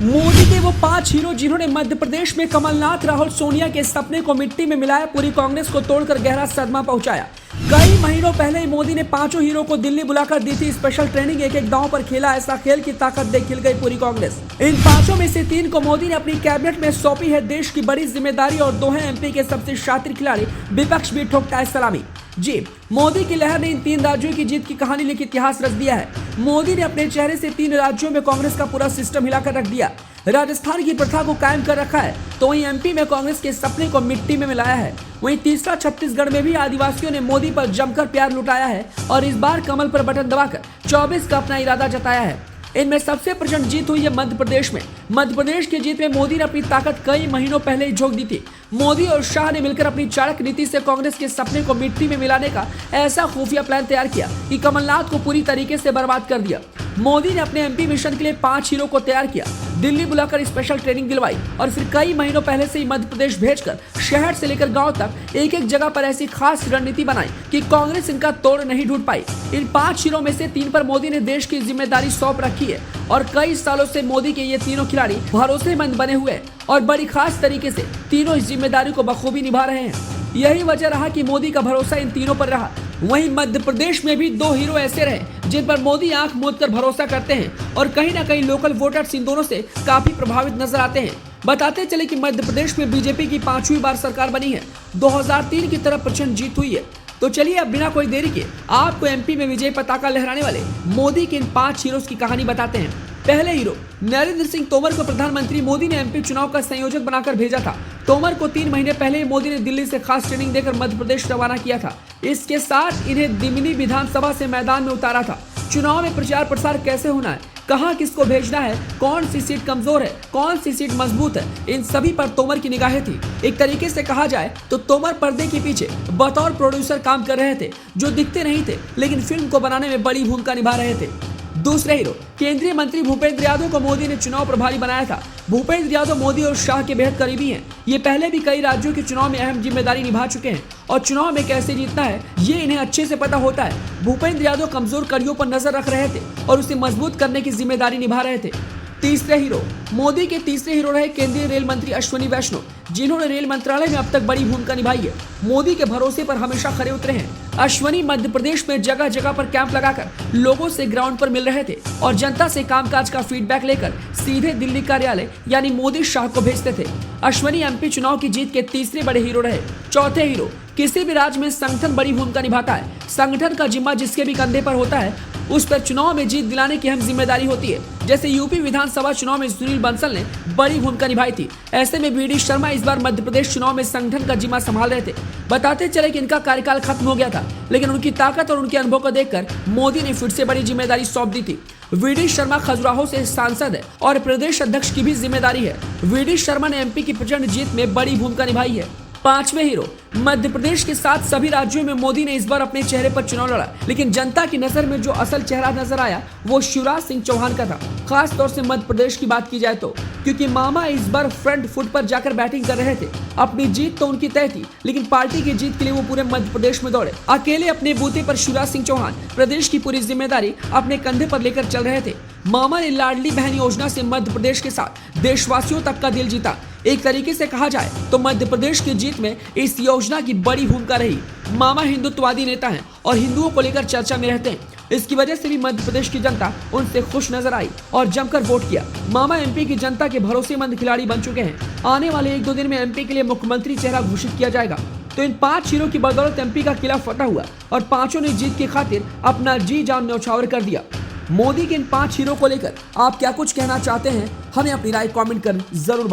मोदी के वो 5 हीरो जिन्होंने मध्य प्रदेश में कमलनाथ, राहुल, सोनिया के सपने को मिट्टी में मिलाया, पूरी कांग्रेस को तोड़कर गहरा सदमा पहुंचाया। कई महीनों पहले ही मोदी ने 5 हीरो को दिल्ली बुलाकर दी थी स्पेशल ट्रेनिंग। एक दांव पर खेला ऐसा खेल की ताकत देख खिल गई पूरी कांग्रेस। इन 5 में से 3 को मोदी ने अपनी कैबिनेट में सौंपी है देश की बड़ी जिम्मेदारी और 2 हैं एमपी के सबसे शातिर खिलाड़ी। विपक्ष भी ठोकता है सलामी। जी, मोदी की लहर ने इन 3 राज्यों की जीत की कहानी लिखी, इतिहास रच दिया है। मोदी ने अपने चेहरे से 3 राज्यों में कांग्रेस का पूरा सिस्टम हिलाकर रख दिया। राजस्थान की प्रथा को कायम कर रखा है, तो वहीं एमपी में कांग्रेस के सपने को मिट्टी में मिलाया है। वहीं तीसरा छत्तीसगढ़ में भी आदिवासियों ने मोदी पर जमकर प्यार लुटाया है और इस बार कमल पर बटन दबाकर 24 का अपना इरादा जताया है। इनमें सबसे प्रचंड जीत हुई है मध्य प्रदेश में। मध्य प्रदेश की जीत में मोदी ने अपनी ताकत कई महीनों पहले ही झोंक दी थी। मोदी और शाह ने मिलकर अपनी चाणक्य नीति से कांग्रेस के सपने को मिट्टी में मिलाने का ऐसा खुफिया प्लान तैयार किया कि कमलनाथ को पूरी तरीके से बर्बाद कर दिया। मोदी ने अपने एमपी मिशन के लिए 5 हीरो को तैयार किया, दिल्ली बुलाकर स्पेशल ट्रेनिंग दिलवाई और फिर कई महीनों पहले से ही मध्य प्रदेश भेजकर शहर से लेकर गांव तक एक एक जगह पर ऐसी खास रणनीति बनाई कि कांग्रेस इनका तोड़ नहीं ढूंढ पाई। इन 5 हीरो में से 3 पर मोदी ने देश की जिम्मेदारी सौंप रखी है और कई सालों से मोदी के ये तीनों खिलाड़ी भरोसेमंद बने हुए हैं और बड़ी खास तरीके से तीनों इस जिम्मेदारी को बखूबी निभा रहे हैं। यही वजह रहा कि मोदी का भरोसा इन तीनों पर रहा। वहीं मध्य प्रदेश में भी 2 हीरो ऐसे रहे जिन पर मोदी आंख मूंद कर भरोसा करते हैं और कहीं ना कहीं लोकल वोटर्स इन दोनों से काफी प्रभावित नजर आते हैं। बताते चले कि मध्य प्रदेश में बीजेपी की 5वीं बार सरकार बनी है। 2003 की तरफ प्रचंड जीत हुई है। तो चलिए अब बिना कोई देरी के आपको एमपी में विजय पताका लहराने वाले मोदी के इन 5 हीरोज की कहानी बताते हैं। पहले हीरो नरेंद्र सिंह तोमर को प्रधानमंत्री मोदी ने एमपी चुनाव का संयोजक बनाकर भेजा था। तोमर को 3 महीने पहले ही मोदी ने दिल्ली से खास ट्रेनिंग देकर मध्य प्रदेश रवाना किया था। इसके साथ इन्हें दिमनी विधानसभा से मैदान में उतारा था। चुनाव में प्रचार प्रसार कैसे होना है, कहां किसको भेजना है, कौन सी सीट कमजोर है, कौन सी सीट मजबूत है, इन सभी पर तोमर की निगाहें थी। एक तरीके से कहा जाए तो तोमर पर्दे के पीछे बतौर प्रोड्यूसर काम कर रहे थे, जो दिखते नहीं थे लेकिन फिल्म को बनाने में बड़ी भूमिका निभा रहे थे। दूसरे हीरो केंद्रीय मंत्री भूपेंद्र यादव को मोदी ने चुनाव प्रभारी बनाया था। भूपेंद्र यादव मोदी और शाह के बेहद करीबी हैं। ये पहले भी कई राज्यों के चुनाव में अहम जिम्मेदारी निभा चुके हैं और चुनाव में कैसे जीतना है ये इन्हें अच्छे से पता होता है। भूपेंद्र यादव कमजोर कड़ियों पर नजर रख रहे थे और उसे मजबूत करने की जिम्मेदारी निभा रहे थे। तीसरे हीरो मोदी के तीसरे हीरो रहे केंद्रीय रेल मंत्री अश्विनी वैष्णव, जिन्होंने रेल मंत्रालय में अब तक बड़ी भूमिका निभाई है। मोदी के भरोसे पर हमेशा खरे उतरे हैं। अश्विनी मध्य प्रदेश में जगह जगह पर कैंप लगाकर लोगों से ग्राउंड पर मिल रहे थे और जनता से कामकाज का फीडबैक लेकर सीधे दिल्ली कार्यालय यानी मोदी शाह को भेजते थे। अश्विनी एमपी चुनाव की जीत के तीसरे बड़े हीरो रहे। चौथे हीरो किसी भी राज्य में संगठन बड़ी भूमिका निभाता है। संगठन का जिम्मा जिसके भी कंधे पर होता है उस पर चुनाव में जीत दिलाने की अहम जिम्मेदारी होती है। जैसे यूपी विधानसभा चुनाव में सुनील बंसल ने बड़ी भूमिका निभाई थी, ऐसे में वीडी शर्मा इस बार मध्य प्रदेश चुनाव में संगठन का जिम्मा संभाल रहे थे। बताते चले कि इनका कार्यकाल खत्म हो गया था, लेकिन उनकी ताकत और उनके अनुभव को देखकर मोदी ने फिर से बड़ी जिम्मेदारी सौंप दी थी। वीडी शर्मा खजुराहो से सांसद है और प्रदेश अध्यक्ष की भी जिम्मेदारी है। वीडी शर्मा ने एमपी की प्रचंड जीत में बड़ी भूमिका निभाई है। पांचवें हीरो मध्य प्रदेश के साथ सभी राज्यों में मोदी ने इस बार अपने चेहरे पर चुनाव लड़ा, लेकिन जनता की नजर में जो असल चेहरा नजर आया वो शिवराज सिंह चौहान का था। खास तौर से मध्य प्रदेश की बात की जाए तो, क्योंकि मामा इस बार फ्रंट फुट पर जाकर बैटिंग कर रहे थे। अपनी जीत तो उनकी तय थी, लेकिन पार्टी की जीत के लिए वो पूरे मध्य प्रदेश में दौड़े। अकेले अपने बूते पर शिवराज सिंह चौहान प्रदेश की पूरी जिम्मेदारी अपने कंधे पर लेकर चल रहे थे। मामा ने लाडली बहन योजना से मध्य प्रदेश के साथ देशवासियों तक का दिल जीता। एक तरीके से कहा जाए तो मध्य प्रदेश की जीत में इस योजना की बड़ी भूमिका रही। मामा हिंदुत्ववादी नेता हैं और हिंदुओं को लेकर चर्चा में रहते हैं। इसकी वजह से भी मध्य प्रदेश की जनता उनसे खुश नजर आई और जमकर वोट किया। मामा एमपी की जनता के भरोसेमंद खिलाड़ी बन चुके हैं। आने वाले 1-2 दिन में एमपी के लिए मुख्यमंत्री चेहरा घोषित किया जाएगा। तो इन 5 हीरो की बदौलत एमपी का किला फतेह हुआ और 5 ने जीत की खातिर अपना जी जान न्यौछावर कर दिया। मोदी के इन 5 हीरो को लेकर आप क्या कुछ कहना चाहते हैं, हमें अपनी राय कमेंट कर जरूर